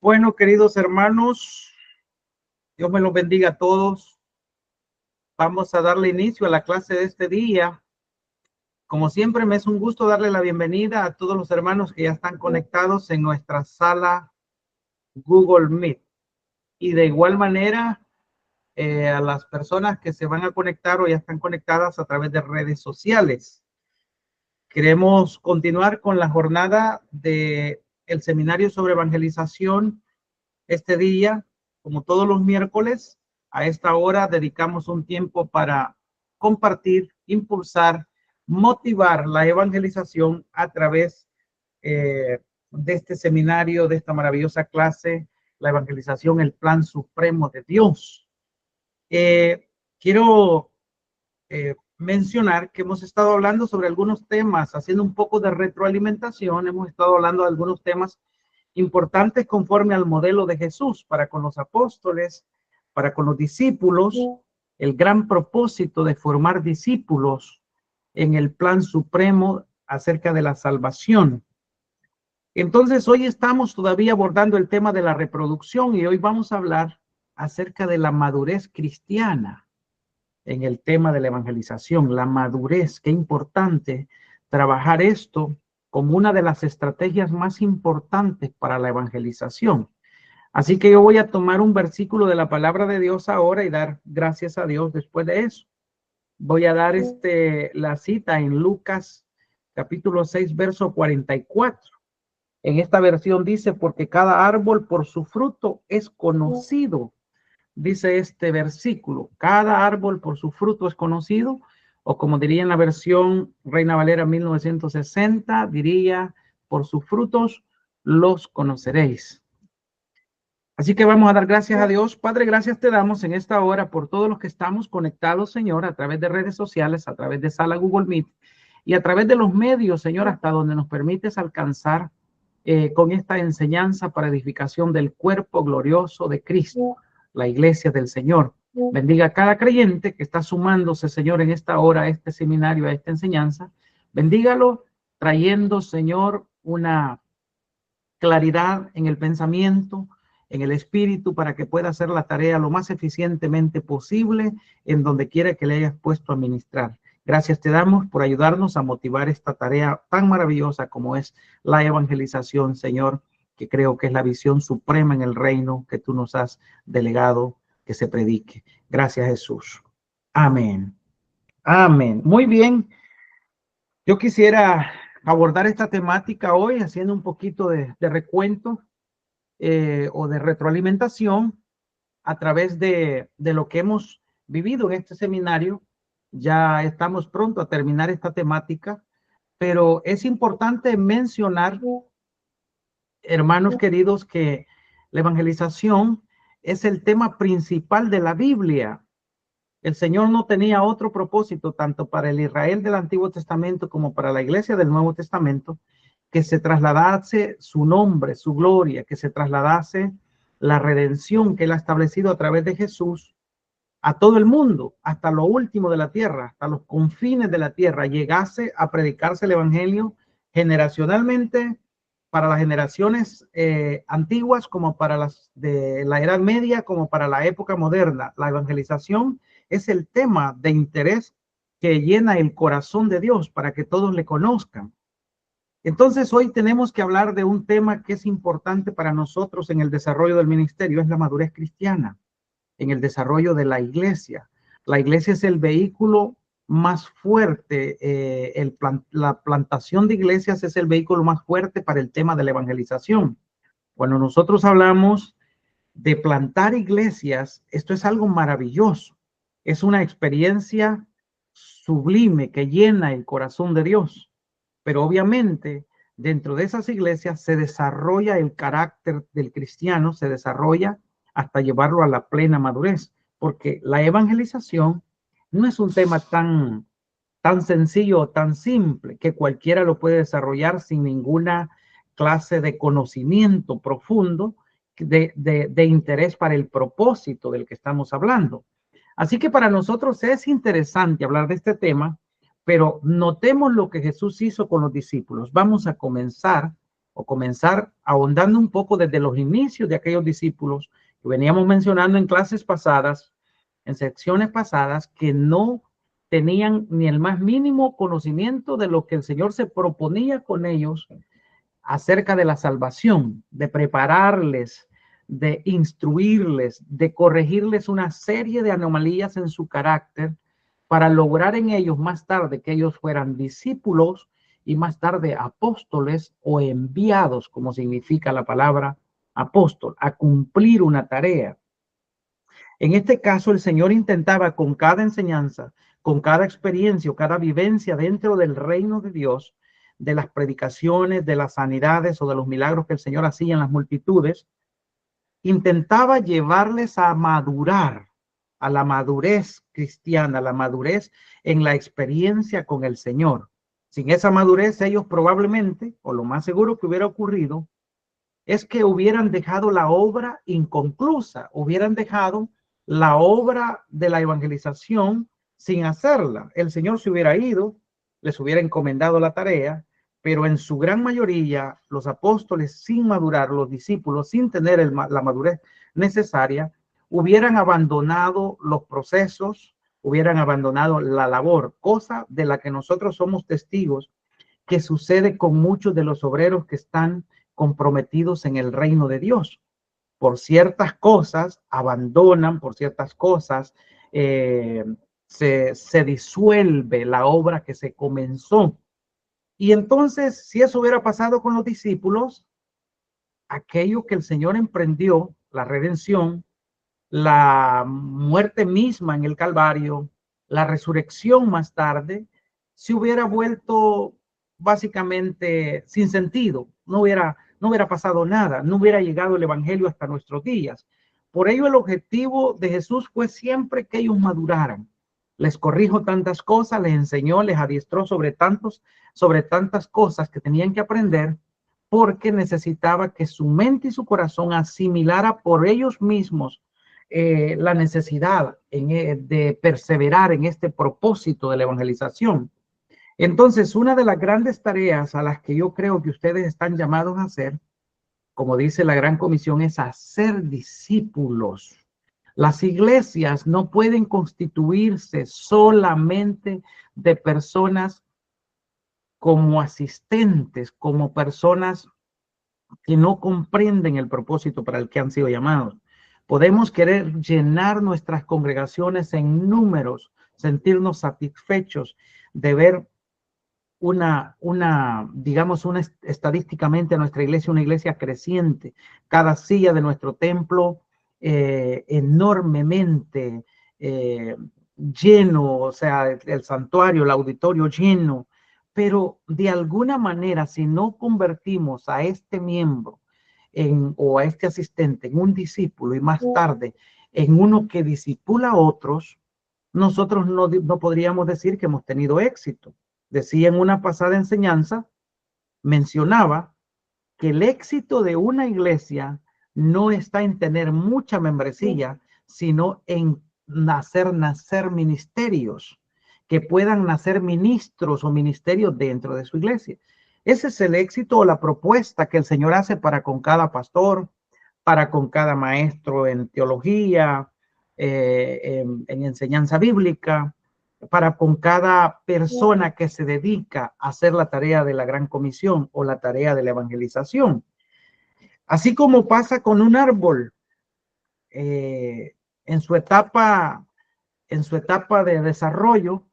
Bueno, queridos hermanos, Dios me los bendiga a todos. Vamos a darle inicio a la clase de este día. Como siempre, me es un gusto darle la bienvenida a todos los hermanos que ya están conectados en nuestra sala Google Meet. Y de igual manera, a las personas que se van a conectar o ya están conectadas a través de redes sociales. Queremos continuar con la jornada del seminario sobre evangelización. Este día, como todos los miércoles, a esta hora dedicamos un tiempo para compartir, impulsar, motivar la evangelización a través de este seminario, de esta maravillosa clase, la evangelización, el plan supremo de Dios. Quiero mencionar que hemos estado hablando sobre algunos temas, haciendo un poco de retroalimentación. Hemos estado hablando de algunos temas importantes conforme al modelo de Jesús para con los apóstoles, para con los discípulos, el gran propósito de formar discípulos en el plan supremo acerca de la salvación. Entonces, hoy estamos todavía abordando el tema de la reproducción y hoy vamos a hablar acerca de la madurez cristiana en el tema de la evangelización, la madurez. Qué importante trabajar esto como una de las estrategias más importantes para la evangelización. Así que yo voy a tomar un versículo de la palabra de Dios ahora y dar gracias a Dios después de eso. Voy a dar la cita en Lucas capítulo 6, verso 44. En esta versión dice, porque cada árbol por su fruto es conocido. Dice este versículo, cada árbol por su fruto es conocido, o como diría en la versión Reina Valera 1960, diría, por sus frutos los conoceréis. Así que vamos a dar gracias a Dios. Padre, gracias te damos en esta hora por todos los que estamos conectados, Señor, a través de redes sociales, a través de sala Google Meet y a través de los medios, Señor, hasta donde nos permites alcanzar con esta enseñanza para edificación del cuerpo glorioso de Cristo, la iglesia del Señor. Bendiga a cada creyente que está sumándose, Señor, en esta hora a este seminario, a esta enseñanza. Bendígalo trayendo, Señor, una claridad en el pensamiento, en el espíritu, para que pueda hacer la tarea lo más eficientemente posible en donde quiera que le hayas puesto a ministrar. Gracias te damos por ayudarnos a motivar esta tarea tan maravillosa como es la evangelización, Señor, que creo que es la visión suprema en el reino que tú nos has delegado que se predique. Gracias, Jesús. Amén. Amén. Muy bien. Yo quisiera abordar esta temática hoy haciendo un poquito de recuento o de retroalimentación a través de lo que hemos vivido en este seminario. Ya estamos pronto a terminar esta temática, pero es importante mencionar, hermanos queridos, que la evangelización es el tema principal de la Biblia. El Señor no tenía otro propósito, tanto para el Israel del Antiguo Testamento como para la iglesia del Nuevo Testamento, que se trasladase su nombre, su gloria, que se trasladase la redención que Él ha establecido a través de Jesús a todo el mundo, hasta lo último de la tierra, hasta los confines de la tierra, llegase a predicarse el evangelio generacionalmente para las generaciones antiguas, como para las de la Edad Media, como para la época moderna. La evangelización es el tema de interés que llena el corazón de Dios para que todos le conozcan. Entonces hoy tenemos que hablar de un tema que es importante para nosotros en el desarrollo del ministerio, es la madurez cristiana, en el desarrollo de la iglesia. La iglesia es el vehículo más fuerte, la plantación de iglesias es el vehículo más fuerte para el tema de la evangelización. Cuando nosotros hablamos de plantar iglesias, esto es algo maravilloso, es una experiencia sublime que llena el corazón de Dios, pero obviamente dentro de esas iglesias se desarrolla el carácter del cristiano, se desarrolla hasta llevarlo a la plena madurez, porque la evangelización no es un tema tan sencillo o tan simple que cualquiera lo puede desarrollar sin ninguna clase de conocimiento profundo de interés para el propósito del que estamos hablando. Así que para nosotros es interesante hablar de este tema, pero notemos lo que Jesús hizo con los discípulos. Vamos a comenzar o comenzar ahondando un poco desde los inicios de aquellos discípulos que veníamos mencionando en clases pasadas, en secciones pasadas, que no tenían ni el más mínimo conocimiento de lo que el Señor se proponía con ellos acerca de la salvación, de prepararles, de instruirles, de corregirles una serie de anomalías en su carácter para lograr en ellos más tarde que ellos fueran discípulos y más tarde apóstoles o enviados, como significa la palabra apóstol, a cumplir una tarea. En este caso, el Señor intentaba con cada enseñanza, con cada experiencia o cada vivencia dentro del reino de Dios, de las predicaciones, de las sanidades o de los milagros que el Señor hacía en las multitudes, intentaba llevarles a madurar, a la madurez cristiana, a la madurez en la experiencia con el Señor. Sin esa madurez, ellos probablemente, o lo más seguro que hubiera ocurrido, es que hubieran dejado la obra inconclusa, hubieran dejado la obra de la evangelización sin hacerla. El Señor se hubiera ido, les hubiera encomendado la tarea, pero en su gran mayoría los apóstoles, sin madurar, los discípulos sin tener la madurez necesaria, hubieran abandonado los procesos, hubieran abandonado la labor, cosa de la que nosotros somos testigos, que sucede con muchos de los obreros que están comprometidos en el reino de Dios. Por ciertas cosas abandonan, por ciertas cosas se disuelve la obra que se comenzó. Y entonces, si eso hubiera pasado con los discípulos, aquello que el Señor emprendió, la redención, la muerte misma en el Calvario, la resurrección más tarde, se hubiera vuelto básicamente sin sentido, no hubiera pasado nada, no hubiera llegado el evangelio hasta nuestros días. Por ello el objetivo de Jesús fue siempre que ellos maduraran. Les corrijo tantas cosas, les enseñó, les adiestró sobre tantas cosas que tenían que aprender, porque necesitaba que su mente y su corazón asimilara por ellos mismos la necesidad de perseverar en este propósito de la evangelización. Entonces, una de las grandes tareas a las que yo creo que ustedes están llamados a hacer, como dice la Gran Comisión, es hacer discípulos. Las iglesias no pueden constituirse solamente de personas como asistentes, como personas que no comprenden el propósito para el que han sido llamados. Podemos querer llenar nuestras congregaciones en números, sentirnos satisfechos de ver digamos, estadísticamente nuestra iglesia, una iglesia creciente, cada silla de nuestro templo enormemente lleno, o sea, el santuario, el auditorio lleno, pero de alguna manera, si no convertimos a este miembro o a este asistente en un discípulo y más tarde en uno que discipula a otros, nosotros no podríamos decir que hemos tenido éxito. Decía en una pasada enseñanza, mencionaba que el éxito de una iglesia no está en tener mucha membresía, sino en nacer ministerios, que puedan nacer ministros o ministerios dentro de su iglesia. Ese es el éxito o la propuesta que el Señor hace para con cada pastor, para con cada maestro en teología, en enseñanza bíblica, para con cada persona que se dedica a hacer la tarea de la Gran Comisión o la tarea de la evangelización. Así como pasa con un árbol en su etapa de desarrollo,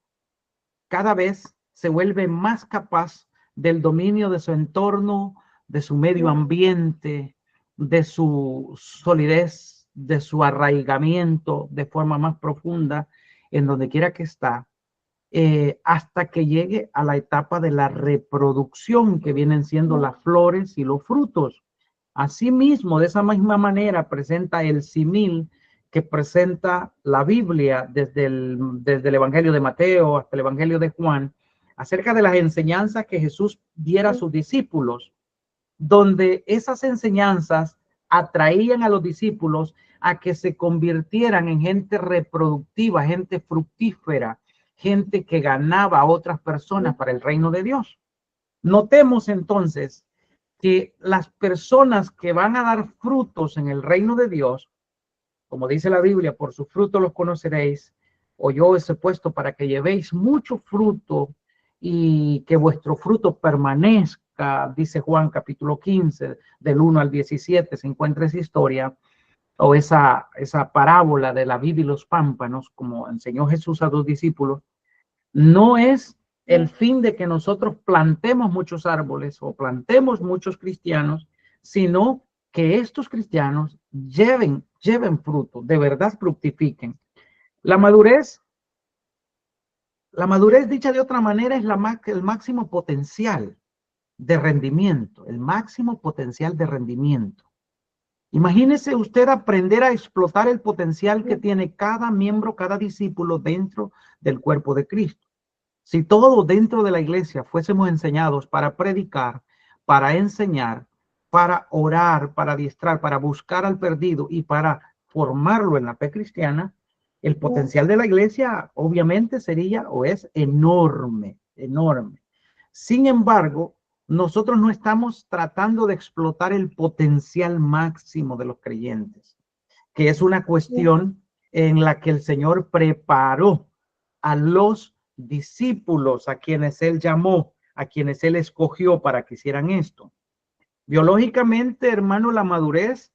cada vez se vuelve más capaz del dominio de su entorno, de su medio ambiente, de su solidez, de su arraigamiento de forma más profunda en donde quiera que está, hasta que llegue a la etapa de la reproducción, que vienen siendo las flores y los frutos. Asimismo, de esa misma manera presenta el símil que presenta la Biblia desde el Evangelio de Mateo hasta el Evangelio de Juan, acerca de las enseñanzas que Jesús diera a sus discípulos, donde esas enseñanzas atraían a los discípulos a que se convirtieran en gente reproductiva, gente fructífera, gente que ganaba a otras personas para el reino de Dios. Notemos entonces que las personas que van a dar frutos en el reino de Dios, como dice la Biblia, por sus frutos los conoceréis, o yo os he puesto para que llevéis mucho fruto y que vuestro fruto permanezca, dice Juan capítulo 15, del 1 al 17, se encuentra esa historia, o esa parábola de la vid y los pámpanos, como enseñó Jesús a los discípulos. No es el fin de que nosotros plantemos muchos árboles o plantemos muchos cristianos, sino que estos cristianos lleven fruto, de verdad fructifiquen. La madurez, la madurez dicha de otra manera es el máximo potencial de rendimiento, el máximo potencial de rendimiento. Imagínese usted aprender a explotar el potencial que tiene cada miembro, cada discípulo dentro del cuerpo de Cristo. Si todos dentro de la iglesia fuésemos enseñados para predicar, para enseñar, para orar, para adiestrar, para buscar al perdido y para formarlo en la fe cristiana, el potencial de la iglesia obviamente sería o es enorme, enorme. Sin embargo, nosotros no estamos tratando de explotar el potencial máximo de los creyentes, que es una cuestión en la que el Señor preparó a los discípulos, a quienes Él llamó, a quienes Él escogió para que hicieran esto. Biológicamente, hermano, la madurez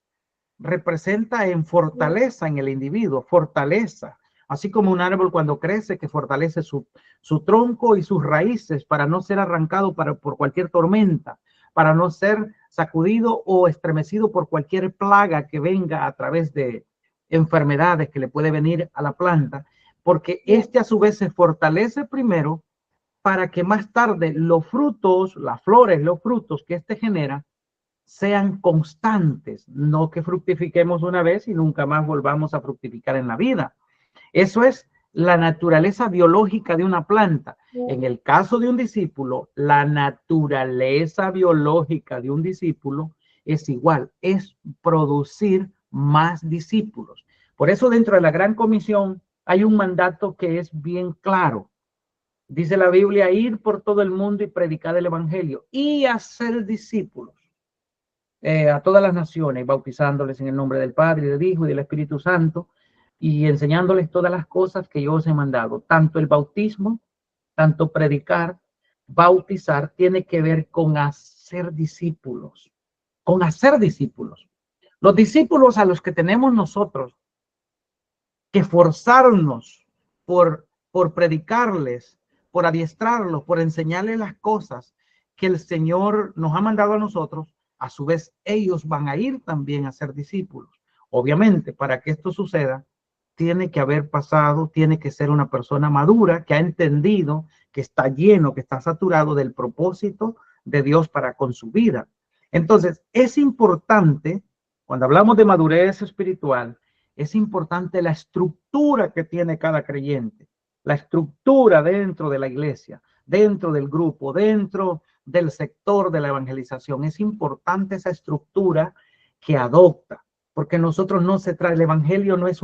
representa en fortaleza en el individuo, fortaleza, así como un árbol cuando crece que fortalece su tronco y sus raíces para no ser arrancado por cualquier tormenta, para no ser sacudido o estremecido por cualquier plaga que venga a través de enfermedades que le puede venir a la planta, porque este a su vez se fortalece primero para que más tarde los frutos, las flores, los frutos que este genera, sean constantes, no que fructifiquemos una vez y nunca más volvamos a fructificar en la vida. Eso es la naturaleza biológica de una planta. En el caso de un discípulo, la naturaleza biológica de un discípulo es igual, es producir más discípulos. Por eso dentro de la Gran Comisión hay un mandato que es bien claro. Dice la Biblia, ir por todo el mundo y predicar el evangelio y hacer discípulos. A todas las naciones, bautizándoles en el nombre del Padre, y del Hijo y del Espíritu Santo, y enseñándoles todas las cosas que yo os he mandado. Tanto el bautismo, tanto predicar, bautizar, tiene que ver con hacer discípulos, con hacer discípulos. Los discípulos a los que tenemos nosotros que forzarnos por predicarles, por adiestrarlos, por enseñarles las cosas que el Señor nos ha mandado a nosotros, a su vez ellos van a ir también a ser discípulos. Obviamente, para que esto suceda, tiene que haber pasado, tiene que ser una persona madura que ha entendido, que está lleno, que está saturado del propósito de Dios para con su vida. Entonces, es importante, cuando hablamos de madurez espiritual, es importante la estructura que tiene cada creyente, la estructura dentro de la iglesia, dentro del grupo, dentro del sector de la evangelización. Es importante esa estructura que adopta, porque nosotros no se trae, el evangelio no es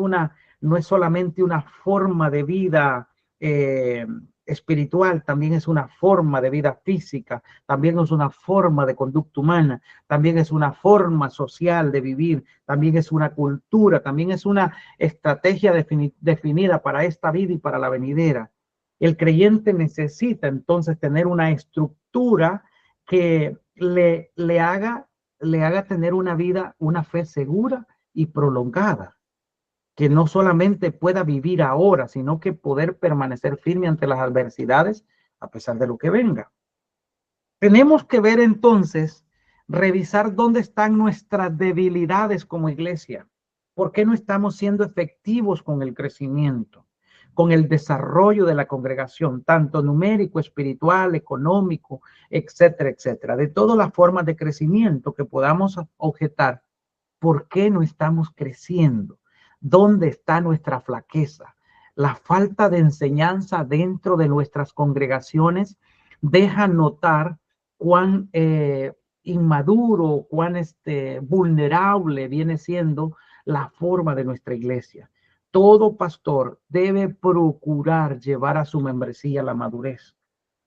solamente una forma de vida espiritual, también es una forma de vida física, también es una forma de conducta humana, también es una forma social de vivir, también es una cultura, también es una estrategia definida para esta vida y para la venidera. El creyente necesita entonces tener una estructura que le haga tener una vida, una fe segura y prolongada, que no solamente pueda vivir ahora, sino que poder permanecer firme ante las adversidades a pesar de lo que venga. Tenemos que ver entonces, revisar dónde están nuestras debilidades como iglesia. ¿Por qué no estamos siendo efectivos con el crecimiento, con el desarrollo de la congregación, tanto numérico, espiritual, económico, etcétera, etcétera? De todas las formas de crecimiento que podamos objetar, ¿por qué no estamos creciendo? ¿Dónde está nuestra flaqueza? La falta de enseñanza dentro de nuestras congregaciones deja notar cuán inmaduro, cuán vulnerable viene siendo la forma de nuestra iglesia. Todo pastor debe procurar llevar a su membresía la madurez.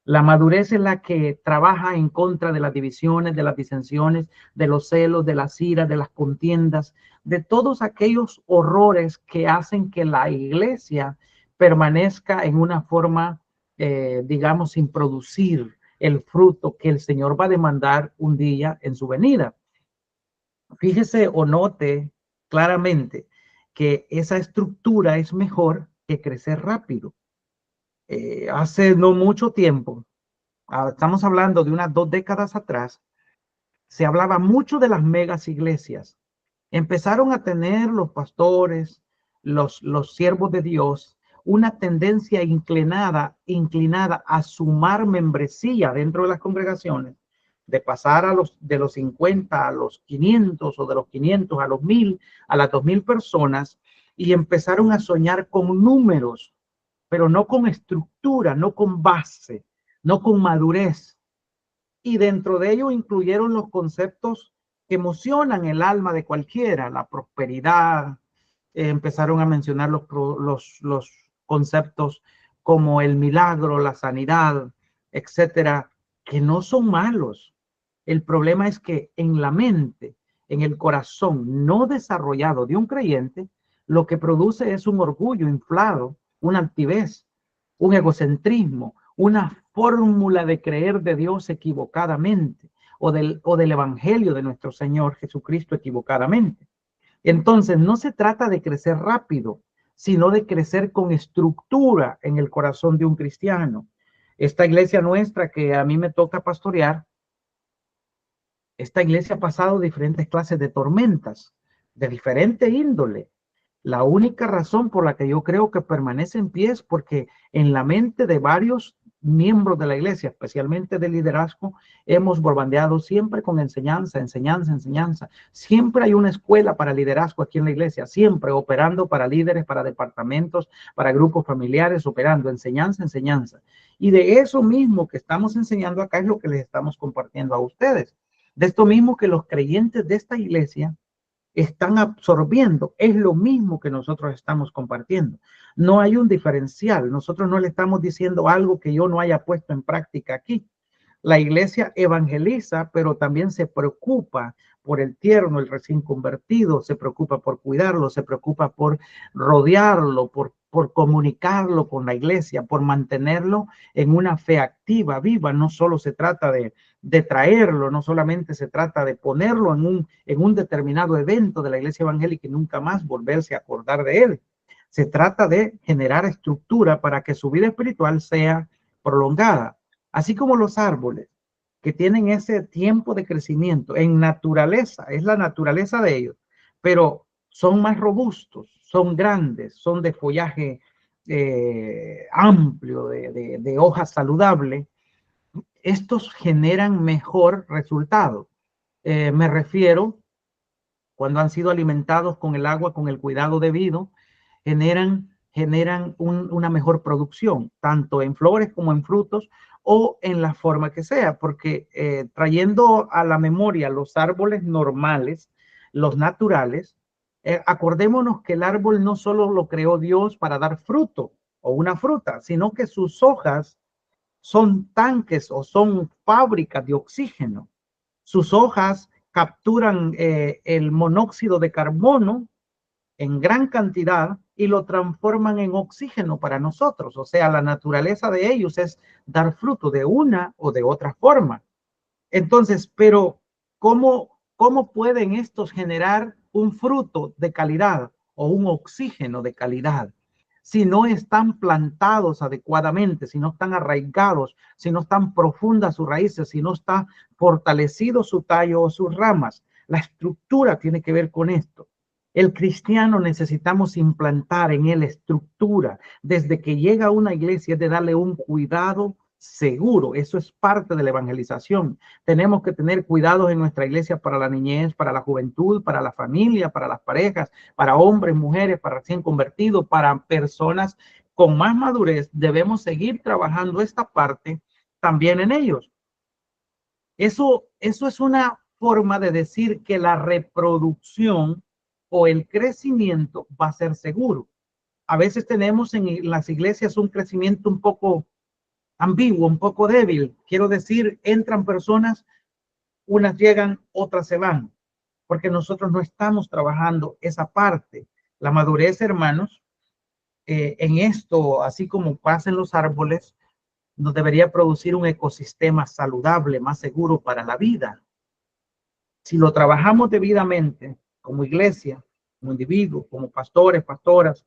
La madurez es la que trabaja en contra de las divisiones, de las disensiones, de los celos, de las iras, de las contiendas, de todos aquellos horrores que hacen que la iglesia permanezca en una forma, digamos, sin producir el fruto que el Señor va a demandar un día en su venida. Fíjese o note claramente que esa estructura es mejor que crecer rápido. Hace no mucho tiempo, estamos hablando de unas 2 décadas atrás, se hablaba mucho de las megas iglesias. Empezaron a tener los pastores, los siervos de Dios, una tendencia inclinada a sumar membresía dentro de las congregaciones, de pasar de los 50 a los 500 o de los 500 a los 1000, a las 2000 personas, y empezaron a soñar con números, pero no con estructura, no con base, no con madurez. Y dentro de ello incluyeron los conceptos que emocionan el alma de cualquiera, la prosperidad. Empezaron a mencionar los conceptos como el milagro, la sanidad, etcétera, que no son malos. El problema es que en la mente, en el corazón no desarrollado de un creyente, lo que produce es un orgullo inflado, una altivez, un egocentrismo, una fórmula de creer de Dios equivocadamente o del evangelio de nuestro Señor Jesucristo equivocadamente. Entonces, no se trata de crecer rápido, sino de crecer con estructura en el corazón de un cristiano. Esta iglesia nuestra que a mí me toca pastorear, esta iglesia ha pasado diferentes clases de tormentas, de diferente índole. La única razón por la que yo creo que permanece en pie es porque en la mente de varios miembros de la iglesia, especialmente de liderazgo, hemos bombardeado siempre con enseñanza, enseñanza, enseñanza. Siempre hay una escuela para liderazgo aquí en la iglesia, siempre operando para líderes, para departamentos, para grupos familiares, operando enseñanza, enseñanza. Y de eso mismo que estamos enseñando acá es lo que les estamos compartiendo a ustedes. De esto mismo que los creyentes de esta iglesia están absorbiendo, es lo mismo que nosotros estamos compartiendo. No hay un diferencial, nosotros no le estamos diciendo algo que yo no haya puesto en práctica aquí. La iglesia evangeliza, pero también se preocupa por el tierno, el recién convertido, se preocupa por cuidarlo, se preocupa por rodearlo, por comunicarlo con la iglesia, por mantenerlo en una fe activa, viva. No solo se trata de traerlo, no solamente se trata de ponerlo en un determinado evento de la iglesia evangélica y nunca más volverse a acordar de él. Se trata de generar estructura para que su vida espiritual sea prolongada. Así como los árboles que tienen ese tiempo de crecimiento en naturaleza, es la naturaleza de ellos, pero son más robustos, son grandes, son de follaje amplio, de hojas saludables. Estos generan mejor resultado. Me refiero cuando han sido alimentados con el agua, con el cuidado debido, generan una mejor producción, tanto en flores como en frutos o en la forma que sea, porque trayendo a la memoria los árboles normales, los naturales, acordémonos que el árbol no solo lo creó Dios para dar fruto o una fruta, sino que sus hojas son tanques o son fábricas de oxígeno. Sus hojas capturan el monóxido de carbono en gran cantidad y lo transforman en oxígeno para nosotros. O sea, la naturaleza de ellos es dar fruto de una o de otra forma. Entonces, pero ¿cómo pueden estos generar un fruto de calidad o un oxígeno de calidad? Si no están plantados adecuadamente, si no están arraigados, si no están profundas sus raíces, si no está fortalecido su tallo o sus ramas. La estructura tiene que ver con esto. El cristiano necesitamos implantar en él estructura. Desde que llega a una iglesia de darle un cuidado seguro. Eso es parte de la evangelización. Tenemos que tener cuidados en nuestra iglesia para la niñez, para la juventud, para la familia, para las parejas, para hombres, mujeres, para recién convertidos, para personas con más madurez. Debemos seguir trabajando esta parte también en ellos. Eso es una forma de decir que la reproducción o el crecimiento va a ser seguro. A veces tenemos en las iglesias un crecimiento un poco ambiguo, un poco débil. Quiero decir, entran personas, unas llegan, otras se van, porque nosotros no estamos trabajando esa parte. La madurez, hermanos, en esto, así como pasa en los árboles, nos debería producir un ecosistema saludable, más seguro para la vida. Si lo trabajamos debidamente, como iglesia, como individuos, como pastores, pastoras,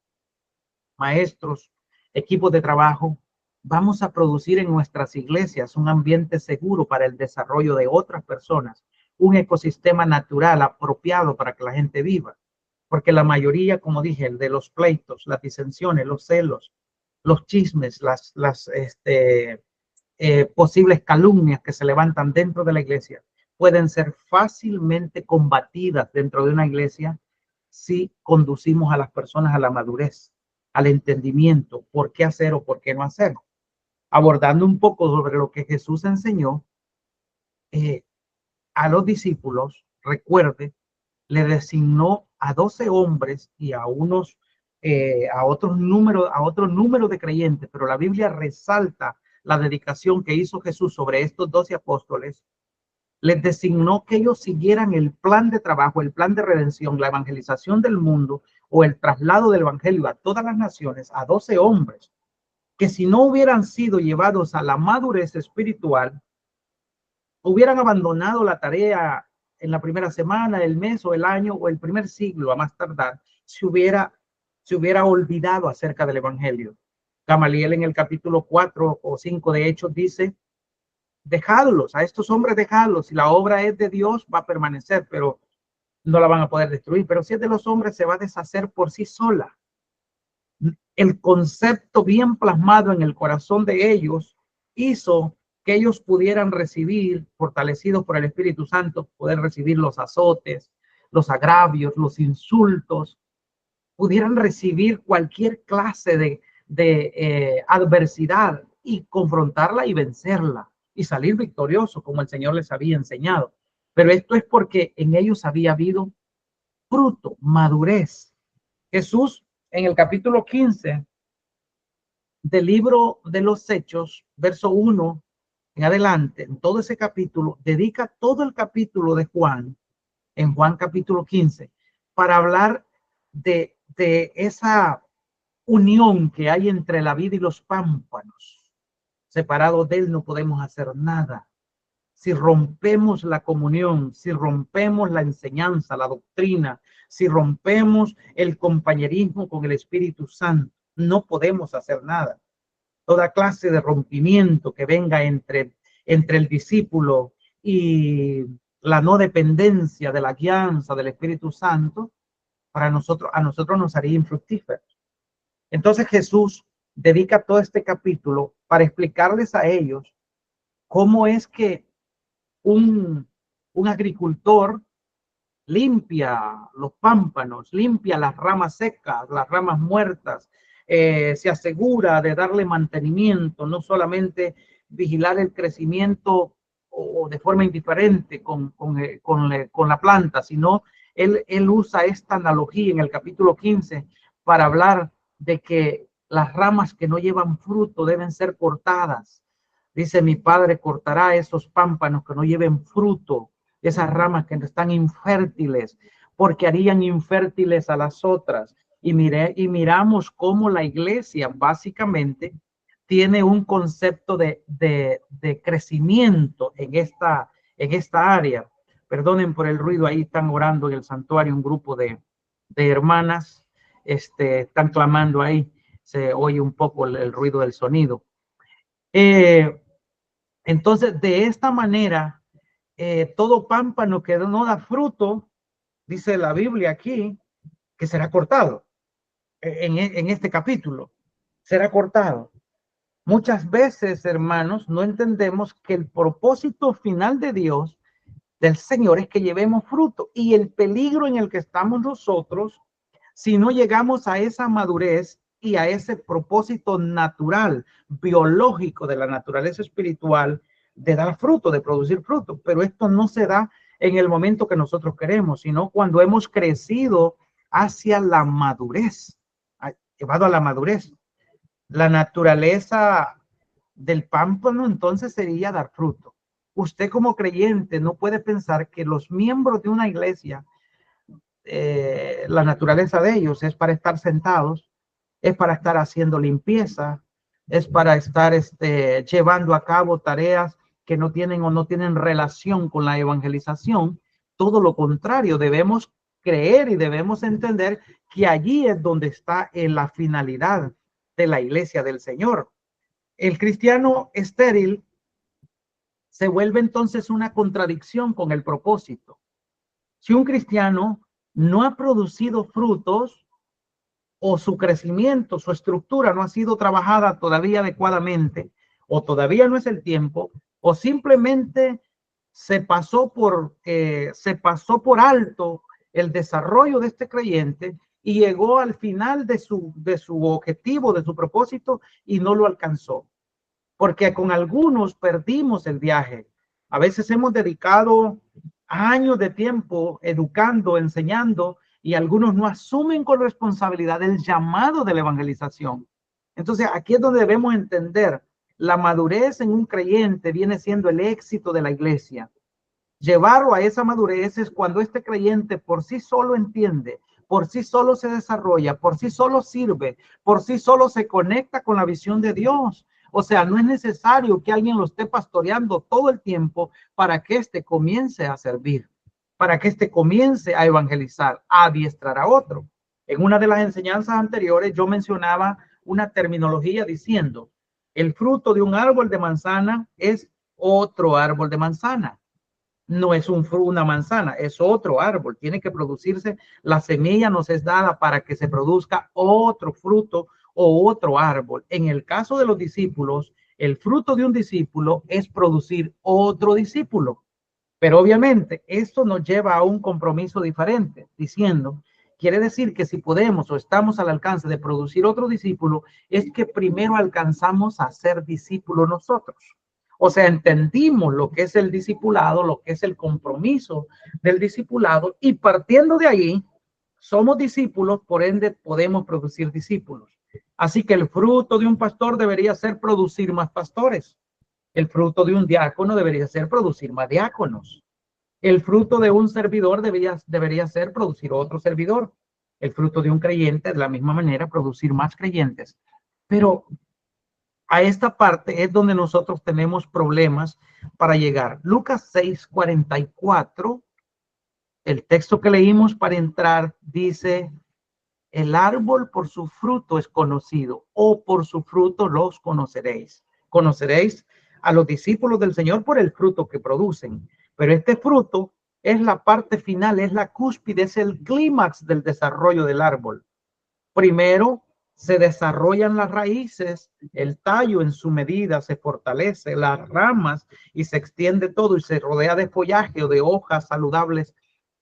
maestros, equipos de trabajo, vamos a producir en nuestras iglesias un ambiente seguro para el desarrollo de otras personas, un ecosistema natural apropiado para que la gente viva. Porque la mayoría, como dije, de los pleitos, las disensiones, los celos, los chismes, las posibles calumnias que se levantan dentro de la iglesia pueden ser fácilmente combatidas dentro de una iglesia si conducimos a las personas a la madurez, al entendimiento, por qué hacer o por qué no hacer. Abordando un poco sobre lo que Jesús enseñó a los discípulos, recuerde, le designó a 12 hombres y a unos a otro número de creyentes, pero la Biblia resalta la dedicación que hizo Jesús sobre estos 12 apóstoles. Les designó que ellos siguieran el plan de trabajo, el plan de redención, la evangelización del mundo o el traslado del evangelio a todas las naciones, a 12 hombres, que si no hubieran sido llevados a la madurez espiritual, hubieran abandonado la tarea en la primera semana, el mes o el año o el primer siglo a más tardar, se hubiera olvidado acerca del evangelio. Gamaliel en el capítulo 4 o 5 de Hechos dice, dejadlos, a estos hombres dejadlos, si la obra es de Dios va a permanecer, pero no la van a poder destruir, pero si es de los hombres se va a deshacer por sí sola. El concepto bien plasmado en el corazón de ellos hizo que ellos pudieran recibir, fortalecidos por el Espíritu Santo, poder recibir los azotes, los agravios, los insultos, pudieran recibir cualquier clase de adversidad y confrontarla y vencerla y salir victorioso como el Señor les había enseñado. Pero esto es porque en ellos había habido fruto, madurez. Jesús en el capítulo 15 del libro de los Hechos, verso 1 en adelante, en todo ese capítulo, dedica todo el capítulo de Juan, en Juan capítulo 15, para hablar de esa unión que hay entre la vid y los pámpanos. Separados de él no podemos hacer nada. Si rompemos la comunión, si rompemos la enseñanza, la doctrina, si rompemos el compañerismo con el Espíritu Santo, no podemos hacer nada. Toda clase de rompimiento que venga entre el discípulo y la no dependencia de la guianza del Espíritu Santo, a nosotros nos haría infructíferos. Entonces Jesús dedica todo este capítulo para explicarles a ellos cómo es que un agricultor limpia los pámpanos, limpia las ramas secas, las ramas muertas, se asegura de darle mantenimiento, no solamente vigilar el crecimiento o de forma indiferente con la planta, sino él usa esta analogía en el capítulo 15 para hablar de que las ramas que no llevan fruto deben ser cortadas. Dice, mi padre cortará esos pámpanos que no lleven fruto, esas ramas que están infértiles, porque harían infértiles a las otras. Y miramos cómo la iglesia básicamente tiene un concepto de crecimiento en esta área. Perdonen por el ruido, ahí están orando en el santuario un grupo de hermanas, están clamando ahí, se oye un poco el ruido del sonido. Entonces, de esta manera, todo pámpano que no da fruto, dice la Biblia aquí, que será cortado. En este capítulo, será cortado. Muchas veces, hermanos, no entendemos que el propósito final de Dios, del Señor, es que llevemos fruto. Y el peligro en el que estamos nosotros, si no llegamos a esa madurez y a ese propósito natural, biológico de la naturaleza espiritual, de dar fruto, de producir fruto. Pero esto no se da en el momento que nosotros queremos, sino cuando hemos crecido hacia la madurez, llevado a la madurez. La naturaleza del pámpano entonces sería dar fruto. Usted como creyente no puede pensar que los miembros de una iglesia, la naturaleza de ellos es para estar sentados, es para estar haciendo limpieza, es para estar llevando a cabo tareas que no tienen o no tienen relación con la evangelización. Todo lo contrario, debemos creer y debemos entender que allí es donde está en la finalidad de la iglesia del Señor. El cristiano estéril se vuelve entonces una contradicción con el propósito. Si un cristiano no ha producido frutos o su crecimiento, su estructura no ha sido trabajada todavía adecuadamente, o todavía no es el tiempo, o simplemente se pasó por alto el desarrollo de este creyente y llegó al final de su objetivo, de su propósito, y no lo alcanzó. Porque con algunos perdimos el viaje. A veces hemos dedicado años de tiempo educando, enseñando, y algunos no asumen con responsabilidad el llamado de la evangelización. Entonces, aquí es donde debemos entender, la madurez en un creyente viene siendo el éxito de la iglesia. Llevarlo a esa madurez es cuando este creyente por sí solo entiende, por sí solo se desarrolla, por sí solo sirve, por sí solo se conecta con la visión de Dios. O sea, no es necesario que alguien lo esté pastoreando todo el tiempo para que éste comience a servir, para que éste comience a evangelizar, a adiestrar a otro. En una de las enseñanzas anteriores yo mencionaba una terminología diciendo, el fruto de un árbol de manzana es otro árbol de manzana. No es una manzana, es otro árbol. Tiene que producirse, la semilla nos es dada para que se produzca otro fruto o otro árbol. En el caso de los discípulos, el fruto de un discípulo es producir otro discípulo. Pero obviamente esto nos lleva a un compromiso diferente, diciendo, quiere decir que si podemos o estamos al alcance de producir otro discípulo, es que primero alcanzamos a ser discípulos nosotros. O sea, entendimos lo que es el discipulado, lo que es el compromiso del discipulado, y partiendo de ahí, somos discípulos, por ende podemos producir discípulos. Así que el fruto de un pastor debería ser producir más pastores. El fruto de un diácono debería ser producir más diáconos. El fruto de un servidor debería ser producir otro servidor. El fruto de un creyente, de la misma manera, producir más creyentes. Pero a esta parte es donde nosotros tenemos problemas para llegar. Lucas 6:44, el texto que leímos para entrar, dice, el árbol por su fruto es conocido, o por su fruto los conoceréis. Conoceréis a los discípulos del Señor por el fruto que producen. Pero este fruto es la parte final, es la cúspide, es el clímax del desarrollo del árbol. Primero se desarrollan las raíces, el tallo en su medida se fortalece, las ramas, y se extiende todo y se rodea de follaje o de hojas saludables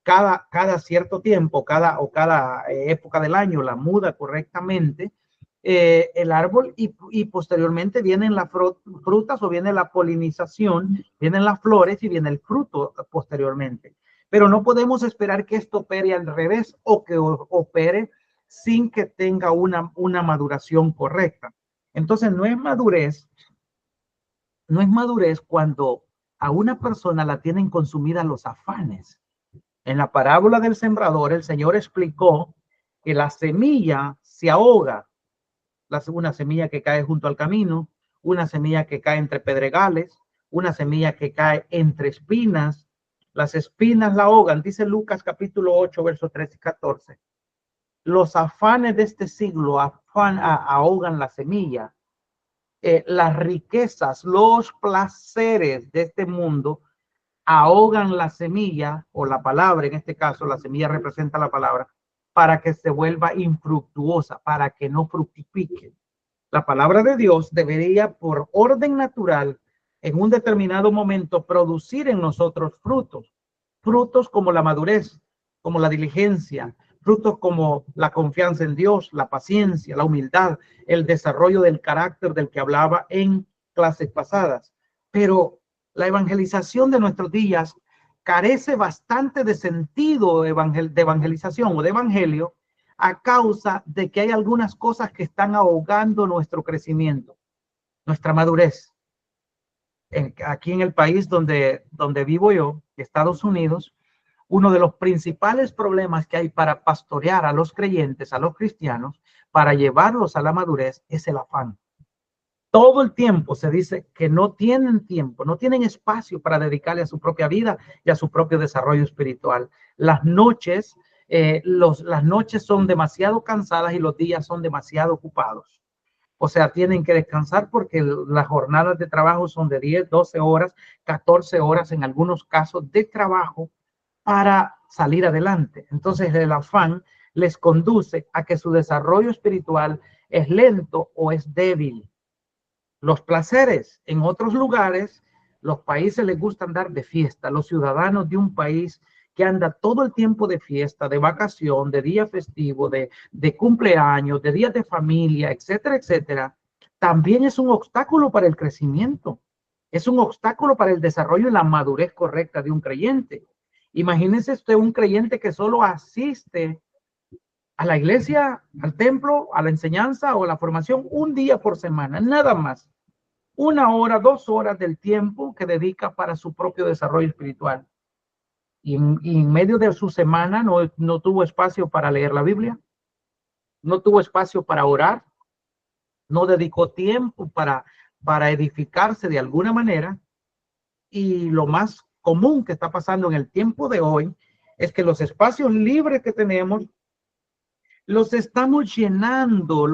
cada cierto tiempo, cada época del año, la muda correctamente el árbol, y posteriormente vienen las frutas, o viene la polinización, vienen las flores y viene el fruto posteriormente. Pero no podemos esperar que esto opere al revés, o que opere sin que tenga una maduración correcta. Entonces no es madurez cuando a una persona la tienen consumida los afanes. En la parábola del sembrador, el Señor explicó que la semilla se ahoga, una semilla que cae junto al camino, una semilla que cae entre pedregales, una semilla que cae entre espinas. Las espinas la ahogan, dice Lucas capítulo 8, versos 13 y 14. Los afanes de este siglo ahogan la semilla. Las riquezas, los placeres de este mundo ahogan la semilla, o la palabra, en este caso la semilla representa la palabra, para que se vuelva infructuosa, para que no fructifique. La palabra de Dios debería, por orden natural, en un determinado momento, producir en nosotros frutos. Frutos como la madurez, como la diligencia, frutos como la confianza en Dios, la paciencia, la humildad, el desarrollo del carácter del que hablaba en clases pasadas. Pero la evangelización de nuestros días carece bastante de sentido de evangelización o de evangelio, a causa de que hay algunas cosas que están ahogando nuestro crecimiento. nuestra madurez. Aquí en el país donde vivo yo, Estados Unidos, uno de los principales problemas que hay para pastorear a los creyentes, a los cristianos, para llevarlos a la madurez, es el afán. Todo el tiempo se dice que no tienen tiempo, no tienen espacio para dedicarle a su propia vida y a su propio desarrollo espiritual. Las noches, las noches son demasiado cansadas y los días son demasiado ocupados. O sea, tienen que descansar porque las jornadas de trabajo son de 10, 12 horas, 14 horas en algunos casos de trabajo para salir adelante. Entonces el afán les conduce a que su desarrollo espiritual es lento o es débil. Los placeres en otros lugares, los países les gusta andar de fiesta. Los ciudadanos de un país que anda todo el tiempo de fiesta, de vacación, de día festivo, de cumpleaños, de días de familia, etcétera, etcétera, también es un obstáculo para el crecimiento. Es un obstáculo para el desarrollo y la madurez correcta de un creyente. Imagínese usted un creyente que solo asiste a la iglesia, al templo, a la enseñanza o a la formación un día por semana, nada más. 1 hora, 2 horas del tiempo que dedica para su propio desarrollo espiritual. Y en medio de su semana no tuvo espacio para leer la Biblia, no tuvo espacio para orar, no dedicó tiempo para edificarse de alguna manera. Y lo más común que está pasando en el tiempo de hoy es que los espacios libres que tenemos los estamos llenando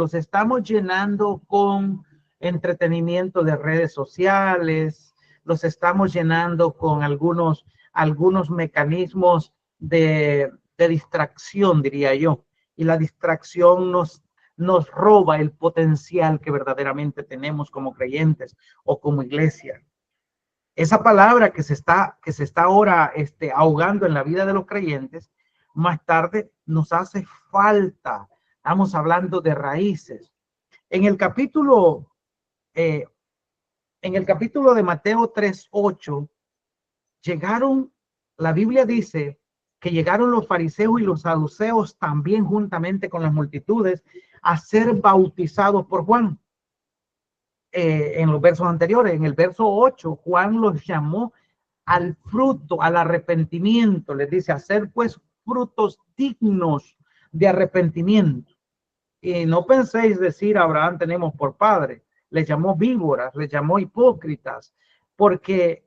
con entretenimiento de redes sociales, los estamos llenando con algunos mecanismos de distracción, diría yo. Y la distracción nos roba el potencial que verdaderamente tenemos como creyentes o como iglesia. Esa palabra que se está ahora ahogando en la vida de los creyentes, más tarde nos hace falta. Estamos hablando de raíces. En el capítulo, eh, en el capítulo de Mateo 3:8, la Biblia dice que llegaron los fariseos y los saduceos también juntamente con las multitudes a ser bautizados por Juan. En los versos anteriores, en el verso 8, Juan los llamó al fruto, al arrepentimiento. Les dice, hacer pues frutos dignos de arrepentimiento. Y no penséis decir, Abraham tenemos por padre. Les llamó víboras, les llamó hipócritas, porque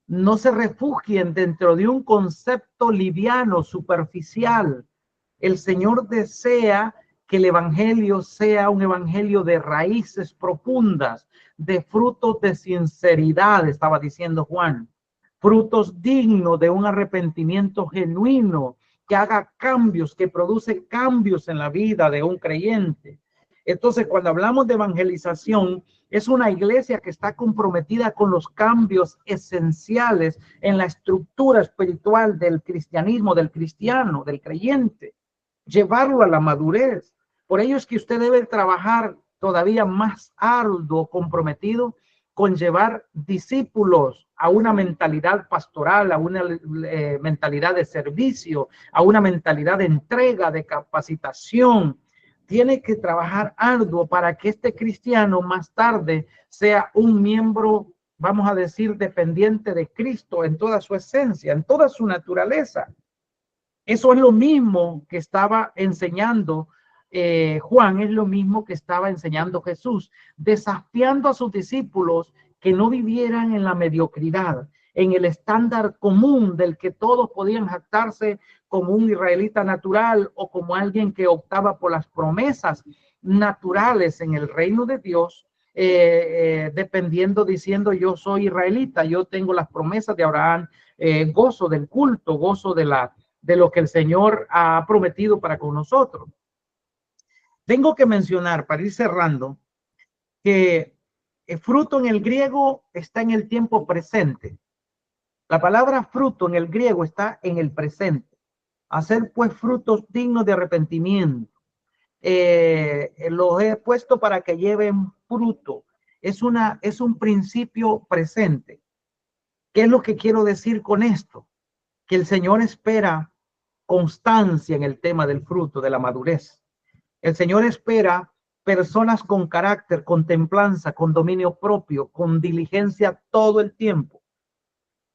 no se refugien dentro de un concepto liviano, superficial. El Señor desea que el evangelio sea un evangelio de raíces profundas, de frutos de sinceridad, estaba diciendo Juan, frutos dignos de un arrepentimiento genuino, que haga cambios, que produce cambios en la vida de un creyente. Entonces, cuando hablamos de evangelización, es una iglesia que está comprometida con los cambios esenciales en la estructura espiritual del cristianismo, del cristiano, del creyente, llevarlo a la madurez. Por ello es que usted debe trabajar todavía más arduo, comprometido con llevar discípulos a una mentalidad pastoral, a una mentalidad de servicio, a una mentalidad de entrega, de capacitación. Tiene que trabajar arduo para que este cristiano más tarde sea un miembro, vamos a decir, dependiente de Cristo en toda su esencia, en toda su naturaleza. Eso es lo mismo que estaba enseñando Juan, es lo mismo que estaba enseñando Jesús, desafiando a sus discípulos que no vivieran en la mediocridad, en el estándar común del que todos podían jactarse como un israelita natural o como alguien que optaba por las promesas naturales en el reino de Dios, dependiendo, diciendo yo soy israelita, yo tengo las promesas de Abraham, gozo del culto, gozo de lo que el Señor ha prometido para con nosotros. Tengo que mencionar, para ir cerrando, que el fruto en el griego está en el tiempo presente. La palabra fruto en el griego está en el presente. Hacer pues frutos dignos de arrepentimiento. Los he puesto para que lleven fruto. Es un principio presente. ¿Qué es lo que quiero decir con esto? Que el Señor espera constancia en el tema del fruto, de la madurez. El Señor espera personas con carácter, con templanza, con dominio propio, con diligencia todo el tiempo.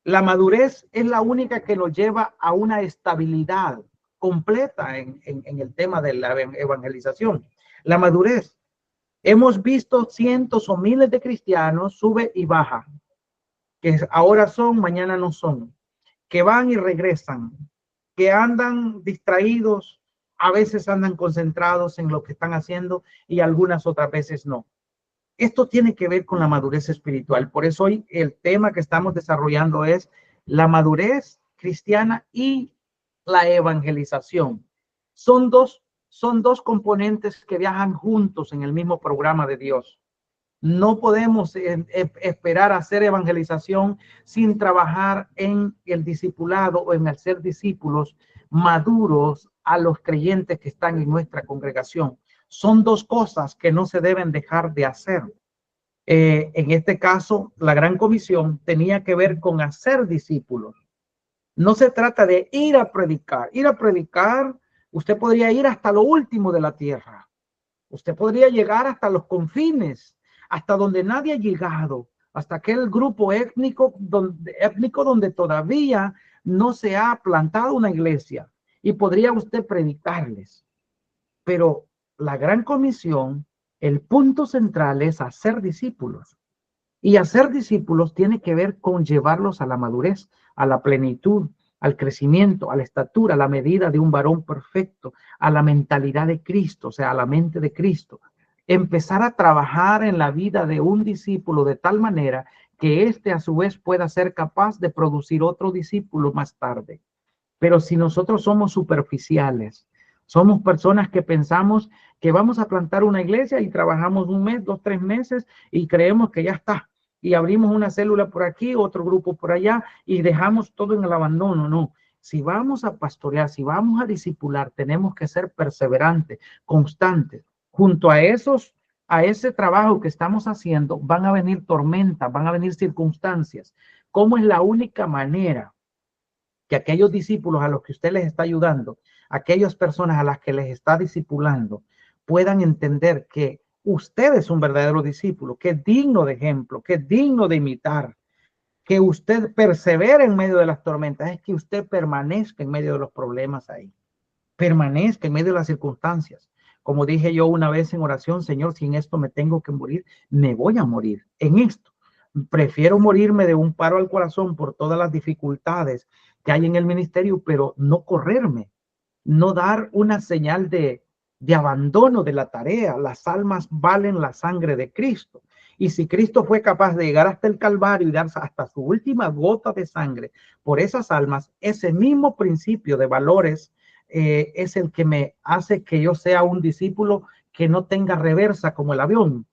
La madurez es la única que nos lleva a una estabilidad completa en el tema de la evangelización. La madurez. Hemos visto cientos o miles de cristianos sube y baja, que ahora son, mañana no son, que van y regresan, que andan distraídos, a veces andan concentrados en lo que están haciendo y algunas otras veces no. Esto tiene que ver con la madurez espiritual. Por eso hoy el tema que estamos desarrollando es la madurez cristiana y la evangelización. Son dos componentes que viajan juntos en el mismo programa de Dios. No podemos esperar hacer evangelización sin trabajar en el discipulado o en el ser discípulos maduros a los creyentes que están en nuestra congregación. Son dos cosas que no se deben dejar de hacer. En este caso, la Gran Comisión tenía que ver con hacer discípulos. No se trata de ir a predicar. Ir a predicar, usted podría ir hasta lo último de la tierra. Usted podría llegar hasta los confines, hasta donde nadie ha llegado, hasta aquel grupo étnico donde todavía no se ha plantado una iglesia, y podría usted predicarles. Pero la Gran Comisión, el punto central es hacer discípulos. Y hacer discípulos tiene que ver con llevarlos a la madurez, a la plenitud, al crecimiento, a la estatura, a la medida de un varón perfecto, a la mentalidad de Cristo, o sea, a la mente de Cristo. Empezar a trabajar en la vida de un discípulo de tal manera que éste a su vez pueda ser capaz de producir otro discípulo más tarde. Pero si nosotros somos superficiales, somos personas que pensamos que vamos a plantar una iglesia y trabajamos un mes, 2, 3 meses y creemos que ya está. Y abrimos una célula por aquí, otro grupo por allá y dejamos todo en el abandono. No, si vamos a pastorear, si vamos a discipular, tenemos que ser perseverantes, constantes. Junto a ese trabajo que estamos haciendo, van a venir tormentas, van a venir circunstancias. ¿Cómo es la única manera que aquellos discípulos a los que usted les está ayudando, aquellas personas a las que les está discipulando, puedan entender que usted es un verdadero discípulo, que es digno de ejemplo, que es digno de imitar, que usted persevera en medio de las tormentas, es que usted permanezca en medio de los problemas ahí, permanezca en medio de las circunstancias. Como dije yo una vez en oración, Señor, si en esto me tengo que morir, me voy a morir en esto. Prefiero morirme de un paro al corazón por todas las dificultades que hay en el ministerio, pero no correrme, no dar una señal de abandono de la tarea. Las almas valen la sangre de Cristo. Y si Cristo fue capaz de llegar hasta el Calvario y dar hasta su última gota de sangre por esas almas, ese mismo principio de valores es el que me hace que yo sea un discípulo que no tenga reversa como el avión,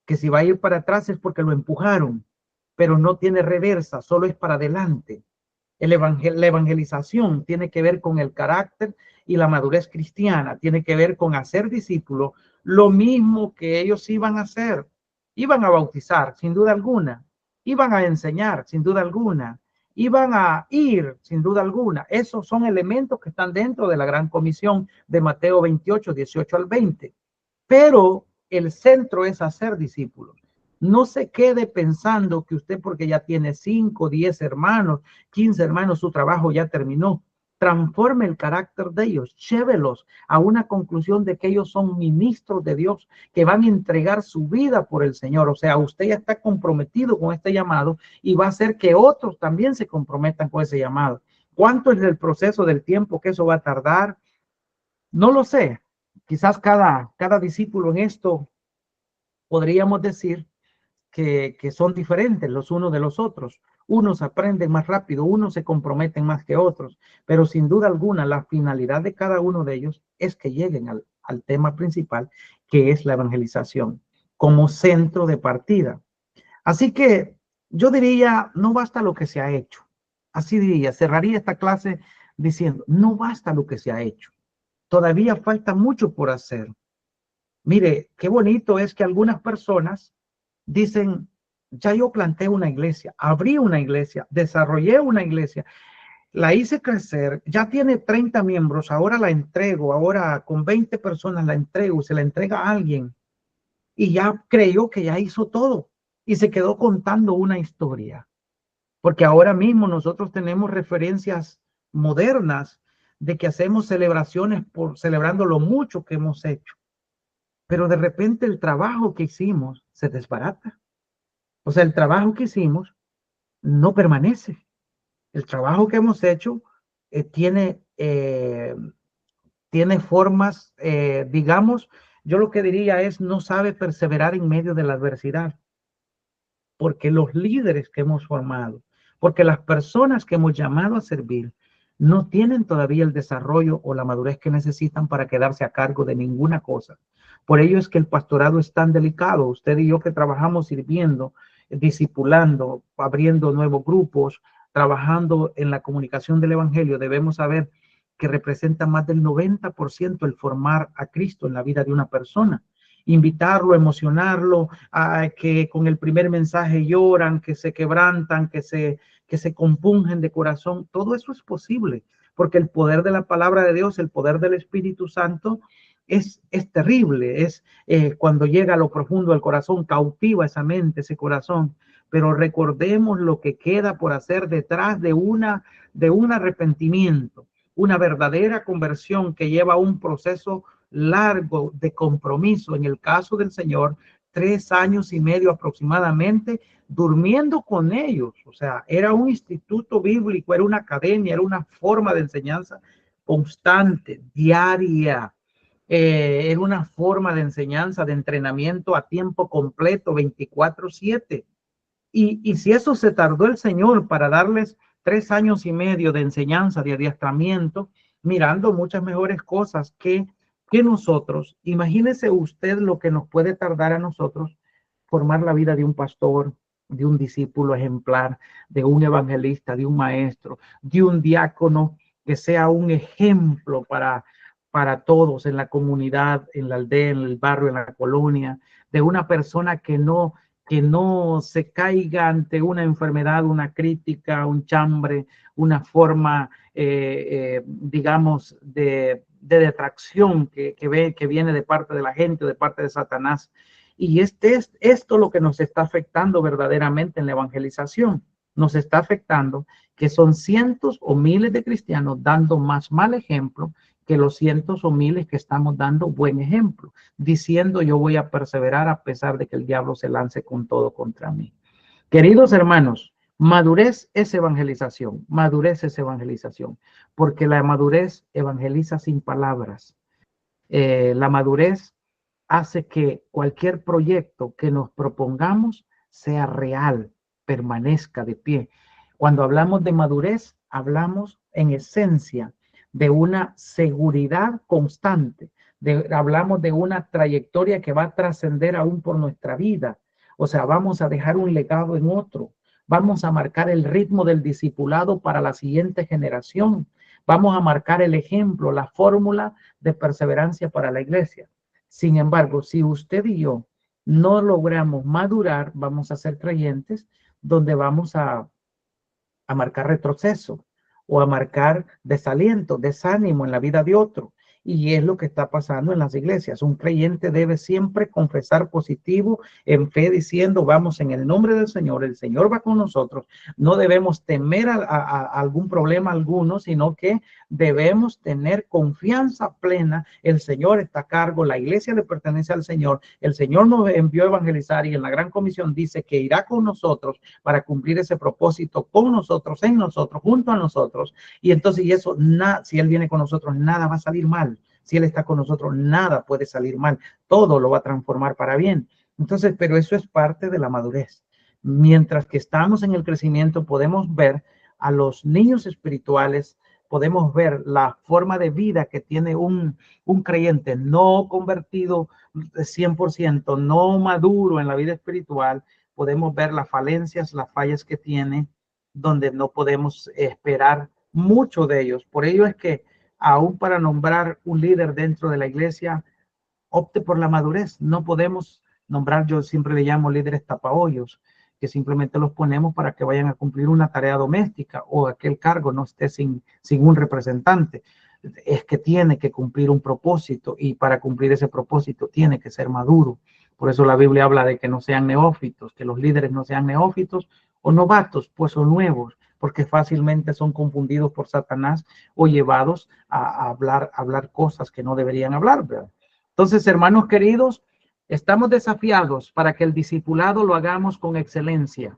que si va a ir para atrás es porque lo empujaron, pero no tiene reversa, solo es para adelante. La evangelización tiene que ver con el carácter y la madurez cristiana, tiene que ver con hacer discípulos, lo mismo que ellos iban a hacer. Iban a bautizar, sin duda alguna, iban a enseñar, sin duda alguna, iban a ir, sin duda alguna. Esos son elementos que están dentro de la gran comisión de Mateo 28, 18 al 20. Pero el centro es hacer discípulos. No se quede pensando que usted, porque ya tiene 5, 10 hermanos, 15 hermanos, su trabajo ya terminó. Transforme el carácter de ellos, llévelos a una conclusión de que ellos son ministros de Dios, que van a entregar su vida por el Señor. O sea, usted ya está comprometido con este llamado y va a hacer que otros también se comprometan con ese llamado. ¿Cuánto es el proceso del tiempo que eso va a tardar? No lo sé. Quizás cada discípulo en esto podríamos decir que son diferentes los unos de los otros. Unos aprenden más rápido, unos se comprometen más que otros, pero sin duda alguna la finalidad de cada uno de ellos es que lleguen al tema principal, que es la evangelización, como centro de partida. Así que yo diría, no basta lo que se ha hecho. Así diría, cerraría esta clase diciendo, no basta lo que se ha hecho. Todavía falta mucho por hacer. Mire, qué bonito es que algunas personas dicen, ya yo planté una iglesia, abrí una iglesia, desarrollé una iglesia, la hice crecer, ya tiene 30 miembros, ahora la entrego, ahora con 20 personas la entrego, se la entrega a alguien. y ya creyó que ya hizo todo y se quedó contando una historia. Porque ahora mismo nosotros tenemos referencias modernas de que hacemos celebraciones por celebrando lo mucho que hemos hecho. Pero de repente el trabajo que hicimos se desbarata. O sea, el trabajo que hicimos no permanece. El trabajo que hemos hecho tiene formas, digamos, yo lo que diría es no sabe perseverar en medio de la adversidad, porque los líderes que hemos formado, porque las personas que hemos llamado a servir, no tienen todavía el desarrollo o la madurez que necesitan para quedarse a cargo de ninguna cosa. Por ello es que el pastorado es tan delicado. Usted y yo que trabajamos sirviendo, discipulando, abriendo nuevos grupos, trabajando en la comunicación del evangelio, debemos saber que representa más del 90% el formar a Cristo en la vida de una persona. Invitarlo, emocionarlo, a que con el primer mensaje lloran, que se quebrantan, que se compungen de corazón. Todo eso es posible, porque el poder de la palabra de Dios, el poder del Espíritu Santo es terrible. Es cuando llega a lo profundo del corazón, cautiva esa mente, ese corazón. Pero recordemos lo que queda por hacer detrás de un arrepentimiento, una verdadera conversión que lleva un proceso largo de compromiso. En el caso del Señor, 3 años y medio aproximadamente, durmiendo con ellos. O sea, era un instituto bíblico, era una academia, era una forma de enseñanza constante, diaria. Era una forma de enseñanza, de entrenamiento a tiempo completo, 24/7. Y si eso se tardó el Señor para darles 3 años y medio de enseñanza, de adiestramiento, mirando muchas mejores cosas que nosotros, imagínese usted lo que nos puede tardar a nosotros formar la vida de un pastor, de un discípulo ejemplar, de un evangelista, de un maestro, de un diácono que sea un ejemplo para todos en la comunidad, en la aldea, en el barrio, en la colonia, de una persona que no se caiga ante una enfermedad, una crítica, un chambre, una forma, digamos, de detracción que viene de parte de la gente, de parte de Satanás. Y es esto lo que nos está afectando verdaderamente en la evangelización. Nos está afectando que son cientos o miles de cristianos dando más mal ejemplo que los cientos o miles que estamos dando buen ejemplo, diciendo yo voy a perseverar a pesar de que el diablo se lance con todo contra mí. Queridos hermanos, madurez es evangelización, porque la madurez evangeliza sin palabras. La madurez hace que cualquier proyecto que nos propongamos sea real, permanezca de pie. Cuando hablamos de madurez, hablamos en esencia de una seguridad constante, hablamos de una trayectoria que va a trascender aún por nuestra vida. O sea, vamos a dejar un legado en otro, vamos a marcar el ritmo del discipulado para la siguiente generación, vamos a marcar el ejemplo, la fórmula de perseverancia para la iglesia. Sin embargo, si usted y yo no logramos madurar, vamos a ser creyentes donde vamos a marcar retroceso o a marcar desaliento, desánimo en la vida de otro. Y es lo que está pasando en las iglesias. Un creyente debe siempre confesar positivo en fe, diciendo, vamos en el nombre del Señor, el Señor va con nosotros. No debemos temer a algún problema alguno, sino que debemos tener confianza plena. El Señor está a cargo, la iglesia le pertenece al Señor. El Señor nos envió a evangelizar y en la gran comisión dice que irá con nosotros para cumplir ese propósito con nosotros, en nosotros, junto a nosotros. Y entonces, y eso, si Él viene con nosotros, nada va a salir mal. Si Él está con nosotros, nada puede salir mal. Todo lo va a transformar para bien. Entonces, pero eso es parte de la madurez. Mientras que estamos en el crecimiento, podemos ver a los niños espirituales, podemos ver la forma de vida que tiene un creyente no convertido 100%, no maduro en la vida espiritual. Podemos ver las falencias, las fallas que tiene, donde no podemos esperar mucho de ellos. Por ello es que aún para nombrar un líder dentro de la iglesia, opte por la madurez. No podemos nombrar, yo siempre le llamo líderes tapahoyos, que simplemente los ponemos para que vayan a cumplir una tarea doméstica o aquel cargo no esté sin un representante. Es que tiene que cumplir un propósito y para cumplir ese propósito tiene que ser maduro. Por eso la Biblia habla de que no sean neófitos, que los líderes no sean neófitos o novatos, pues son nuevos, porque fácilmente son confundidos por Satanás o llevados a hablar cosas que no deberían hablar, ¿verdad? Entonces, hermanos queridos, estamos desafiados para que el discipulado lo hagamos con excelencia,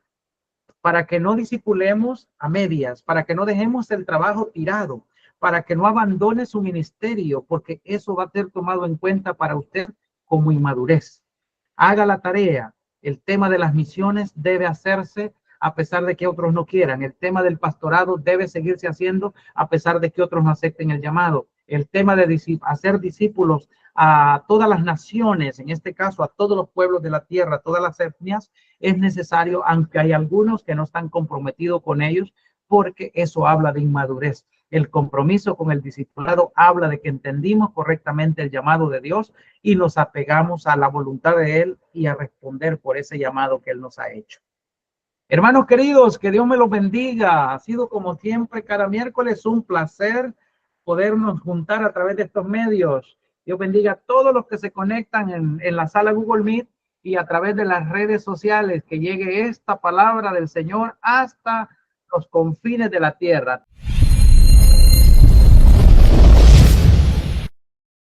para que no discipulemos a medias, para que no dejemos el trabajo tirado, para que no abandone su ministerio, porque eso va a ser tomado en cuenta para usted como inmadurez. Haga la tarea. El tema de las misiones debe hacerse a pesar de que otros no quieran. El tema del pastorado debe seguirse haciendo a pesar de que otros no acepten el llamado. El tema de hacer discípulos a todas las naciones, en este caso a todos los pueblos de la tierra, a todas las etnias, es necesario, aunque hay algunos que no están comprometidos con ellos, porque eso habla de inmadurez. El compromiso con el discipulado habla de que entendimos correctamente el llamado de Dios y nos apegamos a la voluntad de Él y a responder por ese llamado que Él nos ha hecho. Hermanos queridos, que Dios me los bendiga. Ha sido como siempre cada miércoles un placer podernos juntar a través de estos medios. Dios bendiga a todos los que se conectan en la sala Google Meet y a través de las redes sociales, que llegue esta palabra del Señor hasta los confines de la tierra.